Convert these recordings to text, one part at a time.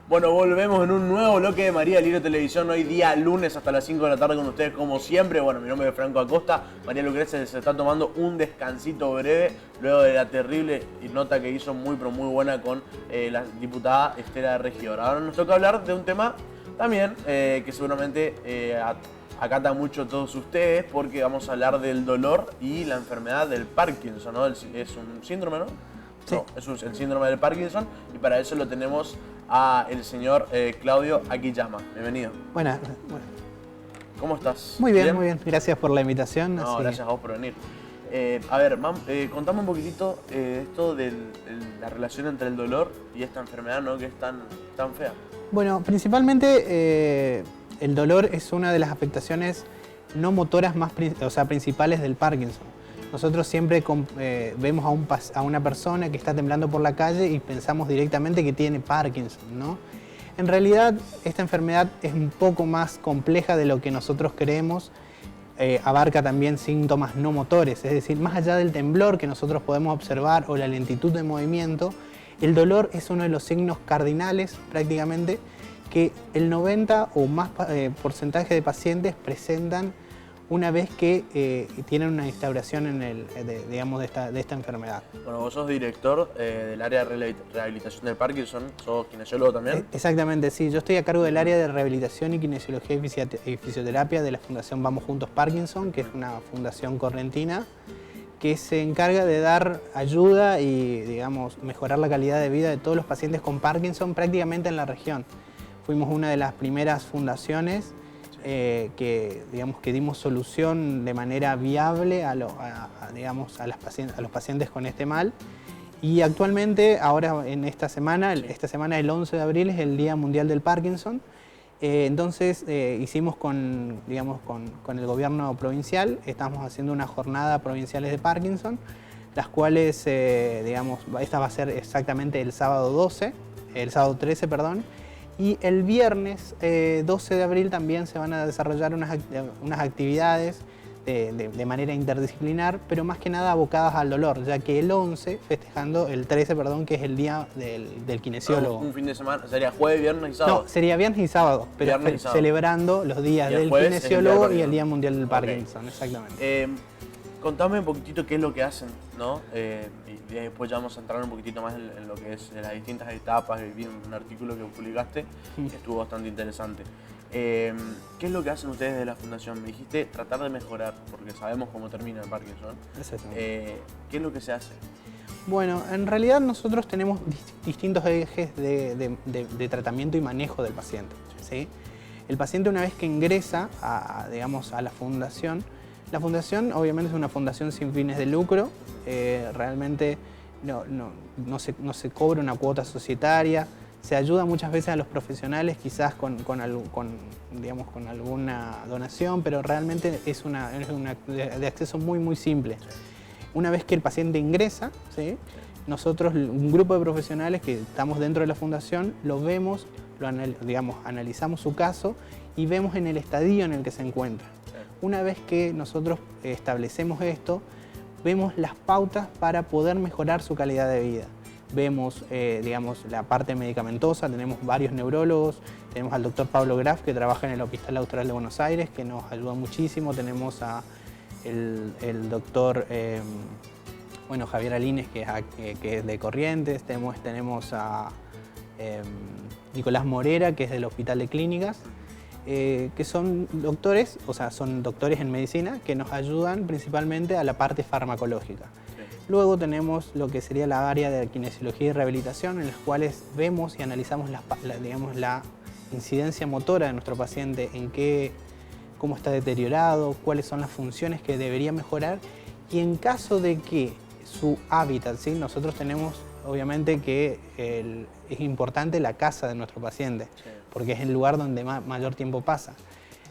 Bueno, volvemos en un nuevo bloque de María Libre Televisión. Hoy día lunes hasta las 5 de la tarde con ustedes como siempre. Bueno, mi nombre es Franco Acosta. María Lucrecia se está tomando un descansito breve luego de la terrible nota que hizo muy buena con la diputada Estela Regidor. Ahora nos toca hablar de un tema también que seguramente acata mucho a todos ustedes, porque vamos a hablar del dolor y la enfermedad del Parkinson, ¿no? Es un síndrome, ¿no? Sí. No, es el síndrome del Parkinson, y para eso lo tenemos a el señor Claudio Akiyama. Bienvenido. Bueno. ¿Cómo estás? Muy bien, muy bien. Gracias por la invitación. No, así gracias a vos por venir. A ver, contame un poquitito esto de la relación entre el dolor y esta enfermedad, ¿no? Que es tan fea. Bueno, principalmente el dolor es una de las afectaciones no motoras principales del Parkinson. Nosotros siempre vemos a una persona que está temblando por la calle y pensamos directamente que tiene Parkinson, ¿no? En realidad, esta enfermedad es un poco más compleja de lo que nosotros creemos. Abarca también síntomas no motores, es decir, más allá del temblor que nosotros podemos observar o la lentitud de movimiento, el dolor es uno de los signos cardinales prácticamente que el 90 o más porcentaje de pacientes presentan una vez que tienen una instauración de esta enfermedad. Bueno, vos sos director del área de rehabilitación del Parkinson, sos kinesiólogo también. Exactamente, sí. Yo estoy a cargo del área de rehabilitación y kinesiología y fisioterapia de la Fundación Vamos Juntos Parkinson, que es una fundación correntina que se encarga de dar ayuda y, digamos, mejorar la calidad de vida de todos los pacientes con Parkinson prácticamente en la región. Fuimos una de las primeras fundaciones que dimos solución de manera viable a los pacientes con este mal. Y actualmente, ahora en esta semana el 11 de abril es el Día Mundial del Parkinson. Entonces hicimos con el gobierno provincial, estamos haciendo unas jornadas provinciales de Parkinson, las cuales, esta va a ser exactamente el sábado 13, perdón. Y el viernes 12 de abril también se van a desarrollar unas actividades de manera interdisciplinar, pero más que nada abocadas al dolor, ya que el 11, festejando el 13, perdón, que es el día del kinesiólogo. Un fin de semana, ¿sería jueves, viernes y sábado? No, sería viernes y sábado, pero celebrando los días del kinesiólogo y el Día Mundial del Parkinson, okay. Exactamente. Contame un poquitito qué es lo que hacen, ¿no? Y después ya vamos a entrar un poquitito más en lo que es las distintas etapas. Vi un artículo que publicaste que estuvo bastante interesante. ¿Qué es lo que hacen ustedes de la fundación? Me dijiste tratar de mejorar, porque sabemos cómo termina el Parkinson. Exactamente. ¿Qué es lo que se hace? Bueno, en realidad nosotros tenemos distintos ejes de tratamiento y manejo del paciente, ¿sí? El paciente, una vez que ingresa a la fundación, la fundación obviamente es una fundación sin fines de lucro, realmente no se cobra una cuota societaria, se ayuda muchas veces a los profesionales quizás con alguna donación, pero realmente es de acceso muy simple. Una vez que el paciente ingresa, ¿sí? Nosotros, un grupo de profesionales que estamos dentro de la fundación, lo vemos, analizamos su caso y vemos en el estadio en el que se encuentra. Una vez que nosotros establecemos esto, vemos las pautas para poder mejorar su calidad de vida. Vemos, la parte medicamentosa, tenemos varios neurólogos, tenemos al doctor Pablo Graf, que trabaja en el Hospital Austral de Buenos Aires, que nos ayuda muchísimo, tenemos el doctor Javier Alines, que es de Corrientes, tenemos a Nicolás Morera, que es del Hospital de Clínicas, que son doctores, son doctores en medicina que nos ayudan principalmente a la parte farmacológica. Sí. Luego tenemos lo que sería la área de kinesiología y rehabilitación, en las cuales vemos y analizamos la incidencia motora de nuestro paciente, cómo está deteriorado, cuáles son las funciones que debería mejorar, y en caso de que su hábitat, ¿sí? Nosotros tenemos obviamente que es importante la casa de nuestro paciente, sí, porque es el lugar donde mayor tiempo pasa.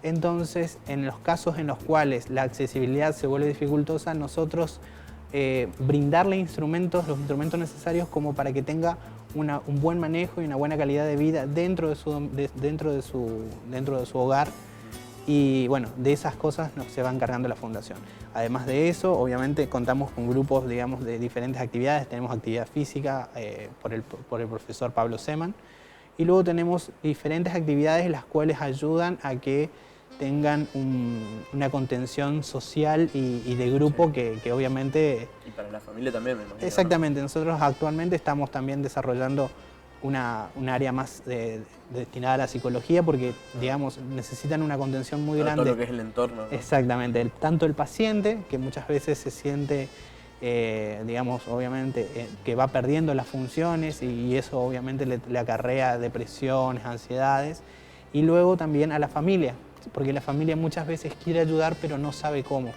Entonces, en los casos en los cuales la accesibilidad se vuelve dificultosa, nosotros brindarle los instrumentos necesarios como para que tenga un buen manejo y una buena calidad de vida dentro de su hogar. Y bueno, de esas cosas se va encargando la fundación. Además de eso, obviamente contamos con grupos, de diferentes actividades. Tenemos actividad física por el profesor Pablo Seman, Y luego tenemos diferentes actividades las cuales ayudan a que tengan una contención social y de grupo que obviamente... Y para la familia también, me imagino. Exactamente, ¿no? Nosotros actualmente estamos también desarrollando un área más destinada a la psicología porque, digamos, necesitan una contención muy grande. Todo lo que es el entorno, ¿no? Exactamente, tanto el paciente, que muchas veces se siente, digamos, obviamente, que va perdiendo las funciones y eso obviamente le acarrea depresiones, ansiedades, y luego también a la familia, porque la familia muchas veces quiere ayudar pero no sabe cómo.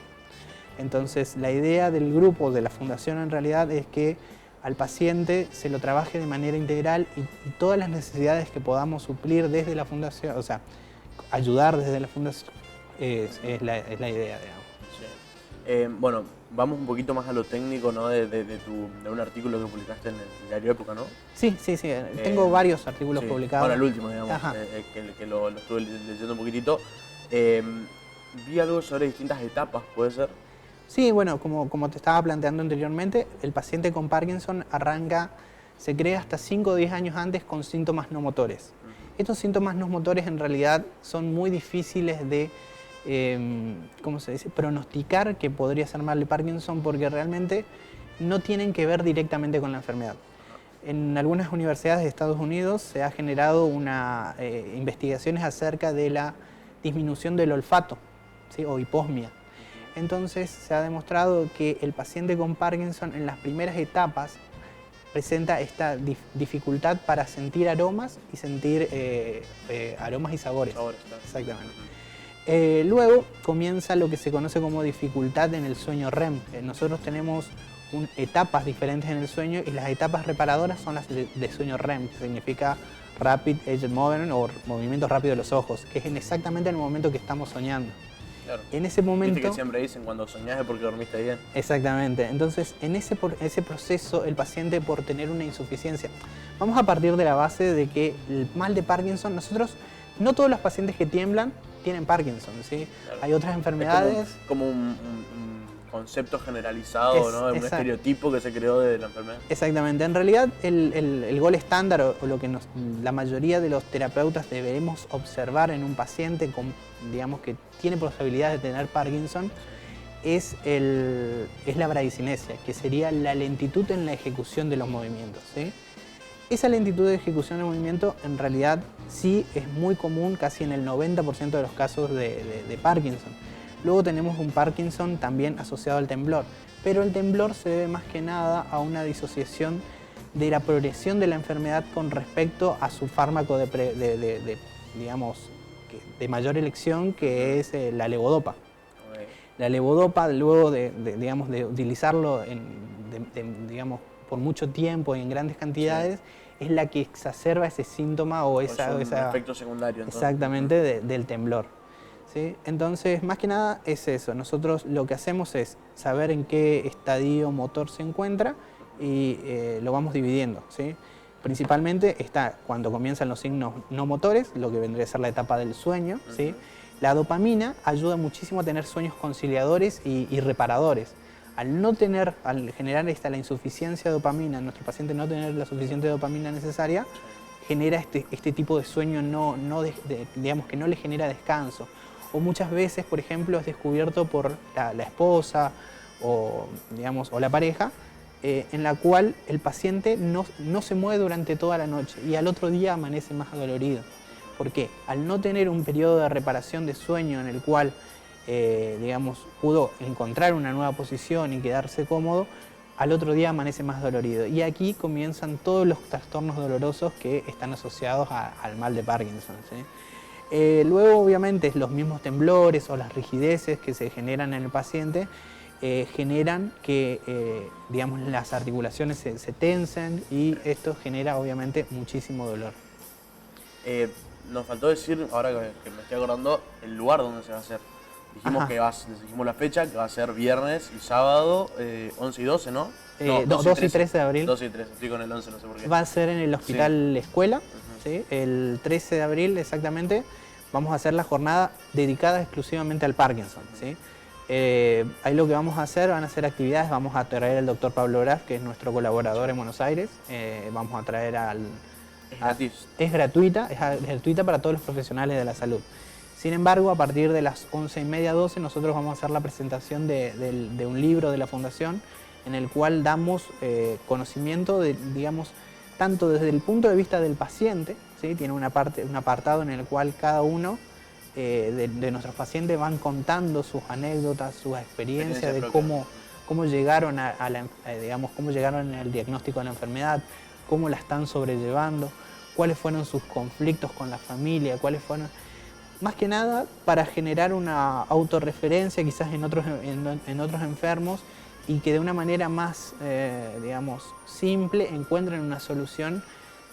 Entonces, la idea del grupo, de la fundación en realidad, es que al paciente se lo trabaje de manera integral y todas las necesidades que podamos suplir desde la fundación, o sea, ayudar desde la fundación, es la idea, digamos. Sí. Bueno, vamos un poquito más a lo técnico, ¿no? De un artículo que publicaste en el diario Época, ¿no? Sí. Tengo varios artículos sí. publicados. Bueno, el último, digamos, que lo estuve leyendo un poquitito. Vi algo sobre distintas etapas, ¿puede ser? Sí, bueno, como te estaba planteando anteriormente, el paciente con Parkinson se crea hasta 5 o 10 años antes con síntomas no motores. Estos síntomas no motores en realidad son muy difíciles de, ¿cómo se dice?, pronosticar que podría ser mal de Parkinson porque realmente no tienen que ver directamente con la enfermedad. En algunas universidades de Estados Unidos se ha generado investigaciones acerca de la disminución del olfato, ¿sí?, o hiposmia. Entonces se ha demostrado que el paciente con Parkinson en las primeras etapas presenta esta dificultad para sentir aromas y sentir aromas y sabores. Claro. Exactamente. Luego comienza lo que se conoce como dificultad en el sueño REM. Nosotros tenemos etapas diferentes en el sueño y las etapas reparadoras son las de sueño REM, que significa Rapid Eye Movement o movimiento rápido de los ojos, que es exactamente en el momento que estamos soñando. Claro. En ese momento... Viste que siempre dicen cuando soñás es porque dormiste bien. Exactamente. Entonces, en ese proceso, el paciente por tener una insuficiencia... Vamos a partir de la base de que el mal de Parkinson, no todos los pacientes que tiemblan tienen Parkinson, ¿sí? Claro. Hay otras enfermedades... Es como un concepto generalizado, ¿no? Un estereotipo que se creó de la enfermedad. Exactamente. En realidad, el gol estándar o lo que la mayoría de los terapeutas debemos observar en un paciente digamos, que tiene posibilidades de tener Parkinson es la bradicinesia, que sería la lentitud en la ejecución de los movimientos, ¿sí? Esa lentitud de ejecución del movimiento en realidad sí es muy común, casi en el 90% de los casos de Parkinson. Luego tenemos un Parkinson también asociado al temblor, pero el temblor se debe más que nada a una disociación de la progresión de la enfermedad con respecto a su fármaco digamos, de mayor elección, que es la levodopa. Okay. La levodopa, luego digamos, de utilizarlo digamos, por mucho tiempo y en grandes cantidades, sí, es la que exacerba ese síntoma o ese efecto secundario. Entonces. Exactamente, del temblor. ¿Sí? Entonces, más que nada es eso. Nosotros lo que hacemos es saber en qué estadio motor se encuentra y lo vamos dividiendo, ¿sí? Principalmente está cuando comienzan los signos no motores, lo que vendría a ser la etapa del sueño, ¿sí? La dopamina ayuda muchísimo a tener sueños conciliadores y reparadores. Al generar la insuficiencia de dopamina, nuestro paciente no tener la suficiente dopamina necesaria, genera este tipo de sueño digamos, que no le genera descanso. O muchas veces, por ejemplo, es descubierto por la esposa o la pareja, en la cual el paciente no se mueve durante toda la noche y al otro día amanece más adolorido. ¿Por qué? Al no tener un periodo de reparación de sueño en el cual, digamos, pudo encontrar una nueva posición y quedarse cómodo, al otro día amanece más dolorido. Y aquí comienzan todos los trastornos dolorosos que están asociados al mal de Parkinson, ¿sí? Luego, obviamente, los mismos temblores o las rigideces que se generan en el paciente generan que, digamos, las articulaciones se tensen y esto genera, obviamente, muchísimo dolor. Nos faltó decir, ahora que me estoy acordando, el lugar donde se va a hacer. Dijimos dijimos la fecha, que va a ser viernes y sábado, 11 y 12, ¿no? No, 2 y 13 de abril. 2 y 13, estoy con el 11, no sé por qué. Va a ser en el Hospital Escuela, ¿sí? El 13 de abril exactamente. Vamos a hacer la jornada dedicada exclusivamente al Parkinson, ¿sí? Ahí lo que vamos a hacer, van a ser actividades, vamos a traer al doctor Pablo Graf, que es nuestro colaborador en Buenos Aires, vamos a traer Es gratuita para todos los profesionales de la salud. Sin embargo, a partir de las 11:30, 12, nosotros vamos a hacer la presentación de un libro de la Fundación en el cual damos conocimiento de, digamos, tanto desde el punto de vista del paciente, ¿sí? Tiene un apartado en el cual cada uno de nuestros pacientes van contando sus anécdotas, sus experiencias de cómo llegaron digamos, cómo llegaron al diagnóstico de la enfermedad, cómo la están sobrellevando, cuáles fueron sus conflictos con la familia, cuáles fueron... Más que nada para generar una autorreferencia quizás en otros enfermos y que de una manera más, digamos, simple encuentren una solución,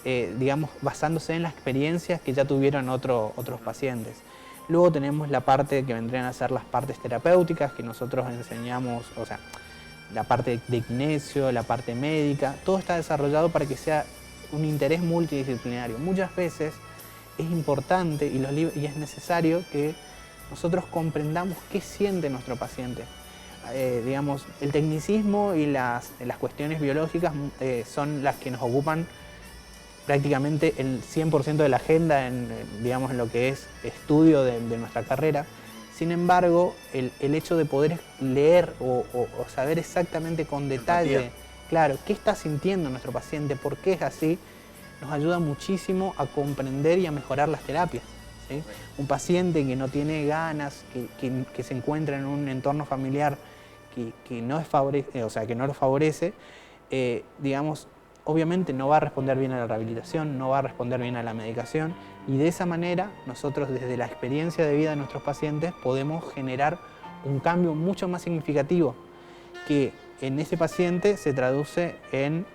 digamos, basándose en las experiencias que ya tuvieron otros pacientes. Luego tenemos la parte que vendrían a ser las partes terapéuticas que nosotros enseñamos, o sea, la parte de kinesio, la parte médica, todo está desarrollado para que sea un interés multidisciplinario. Muchas veces es importante y es necesario que nosotros comprendamos qué siente nuestro paciente. Digamos, el tecnicismo y las cuestiones biológicas son las que nos ocupan prácticamente el 100% de la agenda digamos, en lo que es estudio de nuestra carrera. Sin embargo, el hecho de poder leer o saber exactamente con detalle, claro, qué está sintiendo nuestro paciente, por qué es así, nos ayuda muchísimo a comprender y a mejorar las terapias, ¿sí? Un paciente que no tiene ganas, que se encuentra en un entorno familiar que no lo favorece, digamos, obviamente no va a responder bien a la rehabilitación, no va a responder bien a la medicación, y de esa manera nosotros desde la experiencia de vida de nuestros pacientes podemos generar un cambio mucho más significativo que en ese paciente se traduce en,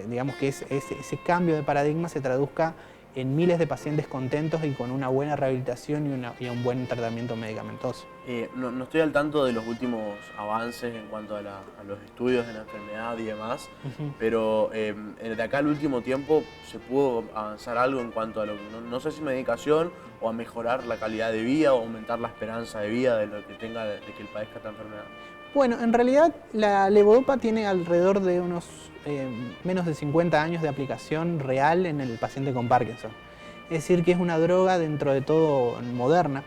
digamos que ese cambio de paradigma se traduzca en miles de pacientes contentos y con una buena rehabilitación y un buen tratamiento medicamentoso. No estoy al tanto de los últimos avances en cuanto a los estudios de la enfermedad y demás, pero de acá al último tiempo se pudo avanzar algo en cuanto a no sé si medicación o a mejorar la calidad de vida o aumentar la esperanza de vida de lo que tenga, de que él padezca esta enfermedad. Bueno, en realidad la levodopa tiene alrededor de unos menos de 50 años de aplicación real en el paciente con Parkinson. Es decir, que es una droga dentro de todo moderna.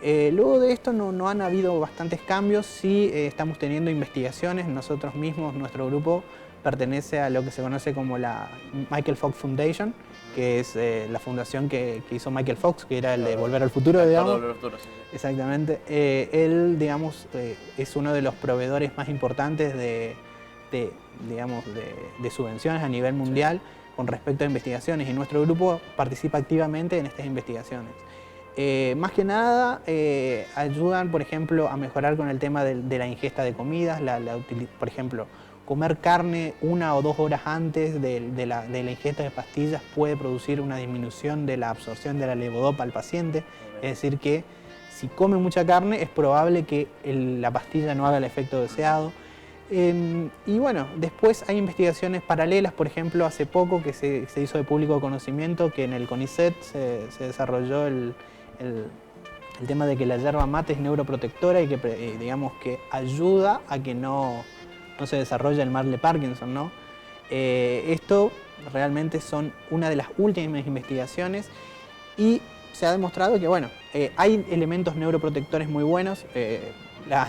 Luego de esto no han habido bastantes cambios, sí estamos teniendo investigaciones, nosotros mismos, nuestro grupo pertenece a lo que se conoce como la Michael Fox Foundation, que es la fundación que hizo Michael Fox, que era el de Volver al Futuro, digamos. Volver al Futuro, sí. Exactamente. Él, digamos, es uno de los proveedores más importantes de subvenciones a nivel mundial con respecto a investigaciones, y nuestro grupo participa activamente en estas investigaciones. Más que nada ayudan, por ejemplo, a mejorar con el tema de la ingesta de comidas, por ejemplo, comer carne 1 o 2 horas antes de la ingesta de pastillas puede producir una disminución de la absorción de la levodopa al paciente. Es decir, que si come mucha carne es probable que la pastilla no haga el efecto deseado. Y bueno, después hay investigaciones paralelas, por ejemplo, hace poco que se hizo de público conocimiento que en el CONICET se desarrolló el tema de que la yerba mate es neuroprotectora y que digamos que ayuda a que no se desarrolle el mal de Parkinson, ¿no? Esto realmente son una de las últimas investigaciones y se ha demostrado que, bueno, hay elementos neuroprotectores muy buenos.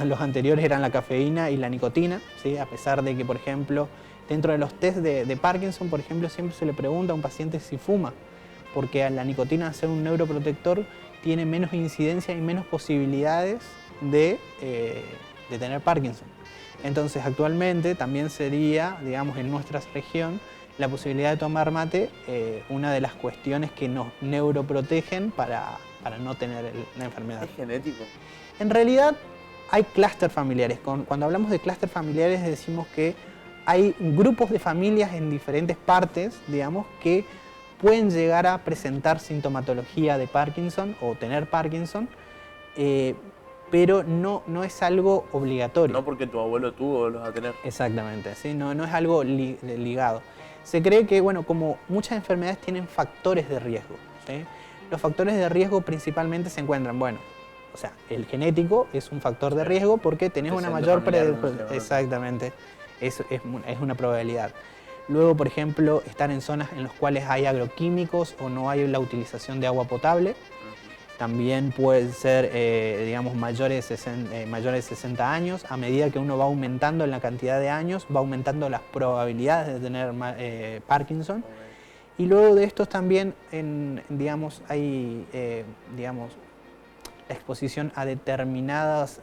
Los anteriores eran la cafeína y la nicotina, ¿sí? A pesar de que, por ejemplo, dentro de los test de Parkinson, por ejemplo, siempre se le pregunta a un paciente si fuma, porque la nicotina, al ser un neuroprotector, tiene menos incidencia y menos posibilidades de tener Parkinson. Entonces, actualmente también sería, digamos, en nuestra región, la posibilidad de tomar mate una de las cuestiones que nos neuroprotegen para no tener la enfermedad. ¿Es genético? En realidad, hay clústeres familiares. Cuando hablamos de clústeres familiares, decimos que hay grupos de familias en diferentes partes, digamos, que pueden llegar a presentar sintomatología de Parkinson o tener Parkinson, pero no es algo obligatorio. No porque tu abuelo tuvo, los va a tener. Exactamente, ¿sí? No es algo ligado. Se cree que, bueno, como muchas enfermedades tienen factores de riesgo, ¿sí? Los factores de riesgo principalmente se encuentran, bueno, o sea, el genético es un factor de riesgo porque tenés una mayor predisposición. Exactamente, es una probabilidad. Luego, por ejemplo, estar en zonas en las cuales hay agroquímicos o no hay la utilización de agua potable. También pueden ser, digamos, mayores de 60 años. A medida que uno va aumentando en la cantidad de años, va aumentando las probabilidades de tener Parkinson. Y luego de estos también, digamos, hay digamos, la exposición a determinados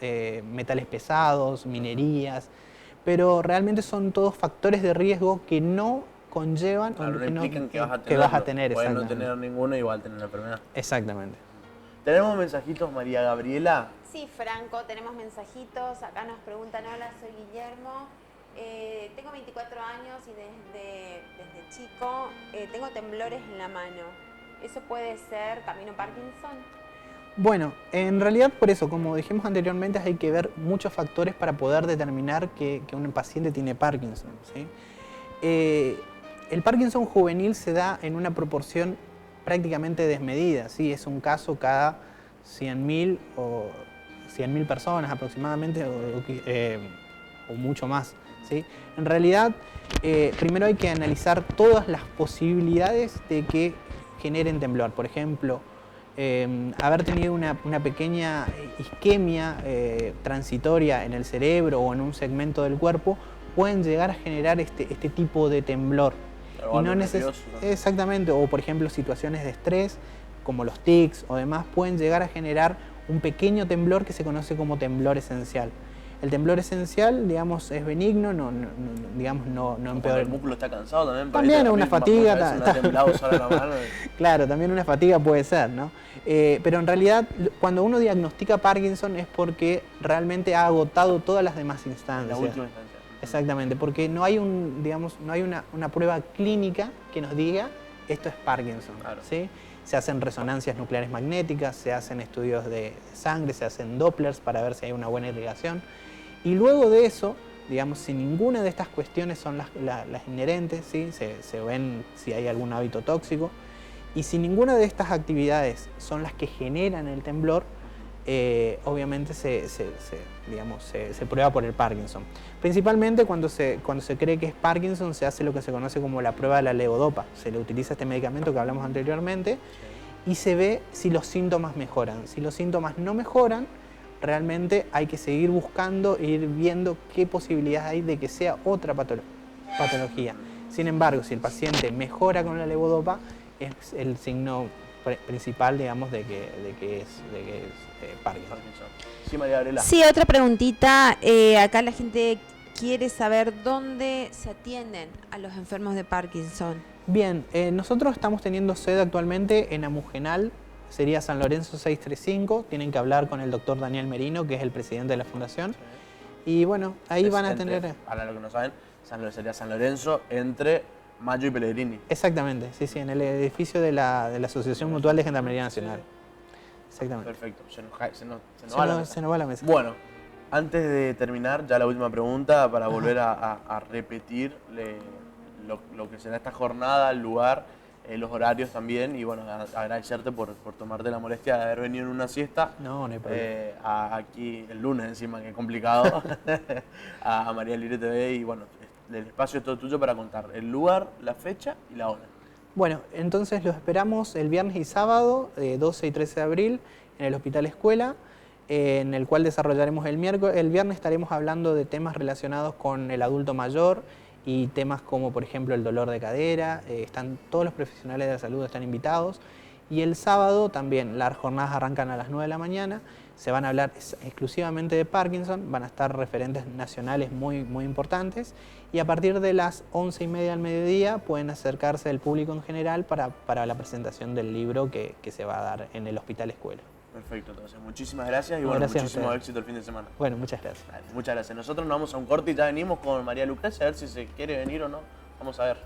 metales pesados, minerías, pero realmente son todos factores de riesgo que no conllevan claro, no implican que vas a tener. Puedes no tener ninguno, igual tener la enfermedad. Exactamente. ¿Tenemos mensajitos, María Gabriela? Sí, Franco, tenemos mensajitos. Acá nos preguntan, hola, soy Guillermo. Tengo 24 años y desde chico tengo temblores en la mano. ¿Eso puede ser camino Parkinson? Bueno, en realidad por eso, como dijimos anteriormente, hay que ver muchos factores para poder determinar que un paciente tiene Parkinson, ¿sí? El Parkinson juvenil se da en una proporción prácticamente desmedida, ¿sí? Es un caso cada 100.000 o 100.000 personas aproximadamente o mucho más, ¿sí? En realidad, primero hay que analizar todas las posibilidades de que generen temblor. Por ejemplo, haber tenido una pequeña isquemia transitoria en el cerebro o en un segmento del cuerpo pueden llegar a generar este tipo de temblor. Y no exactamente, o por ejemplo situaciones de estrés como los tics o demás pueden llegar a generar un pequeño temblor que se conoce como temblor esencial. El temblor esencial, digamos, es benigno, digamos, no empeora. El músculo está cansado también. También una fatiga. Claro, también una fatiga puede ser, ¿no? Pero en realidad, cuando uno diagnostica Parkinson es porque realmente ha agotado todas las demás instancias. La última instancia. Exactamente, porque no hay una prueba clínica que nos diga esto es Parkinson, claro. ¿sí? Se hacen resonancias nucleares magnéticas, se hacen estudios de sangre, se hacen Dopplers para ver si hay una buena irrigación. Y luego de eso, digamos, si ninguna de estas cuestiones son las inherentes, ¿sí? Se ven si hay algún hábito tóxico, y si ninguna de estas actividades son las que generan el temblor, obviamente se prueba por el Parkinson. Principalmente cuando se cree que es Parkinson, se hace lo que se conoce como la prueba de la levodopa. Se le utiliza este medicamento que hablamos anteriormente y se ve si los síntomas mejoran. Si los síntomas no mejoran, realmente hay que seguir buscando e ir viendo qué posibilidades hay de que sea otra patología. Sin embargo, si el paciente mejora con la levodopa, es el signo principal, digamos, de que es Parkinson. Sí, María Gabriela. Sí, otra preguntita. Acá la gente quiere saber dónde se atienden a los enfermos de Parkinson. Bien, nosotros estamos teniendo sede actualmente en Amugenal, sería San Lorenzo 635. Tienen que hablar con el doctor Daniel Merino, que es el presidente de la fundación. Sí. Y bueno, ahí van a tener... Para los que no saben, sería San Lorenzo entre Mayo y Pellegrini. Exactamente, sí, en el edificio de la Asociación Mutual de Gendarmería Nacional. Exactamente. Perfecto, se nos va la mesa. mesa. Bueno, antes de terminar, ya la última pregunta para volver a repetir lo que será esta jornada, el lugar, los horarios también, y bueno, agradecerte por tomarte la molestia de haber venido en una siesta. No hay problema. Aquí el lunes encima, que es complicado, a María Libre TV, y bueno, el espacio es todo tuyo para contar el lugar, la fecha y la hora. Bueno, entonces los esperamos el viernes y sábado, 12 y 13 de abril, en el Hospital Escuela, en el cual desarrollaremos el miércoles. El viernes estaremos hablando de temas relacionados con el adulto mayor y temas como, por ejemplo, el dolor de cadera. Todos los profesionales de la salud están invitados. Y el sábado también, las jornadas arrancan a las 9 de la mañana. Se van a hablar exclusivamente de Parkinson, van a estar referentes nacionales muy importantes, y a partir de las 11:30 del mediodía pueden acercarse el público en general para la presentación del libro que se va a dar en el Hospital Escuela. Perfecto, entonces muchísimas gracias y bueno, gracias muchísimo éxito el fin de semana. Bueno, muchas gracias. Vale, muchas gracias. Nosotros nos vamos a un corte y ya venimos con María Lucrecia a ver si se quiere venir o no. Vamos a ver.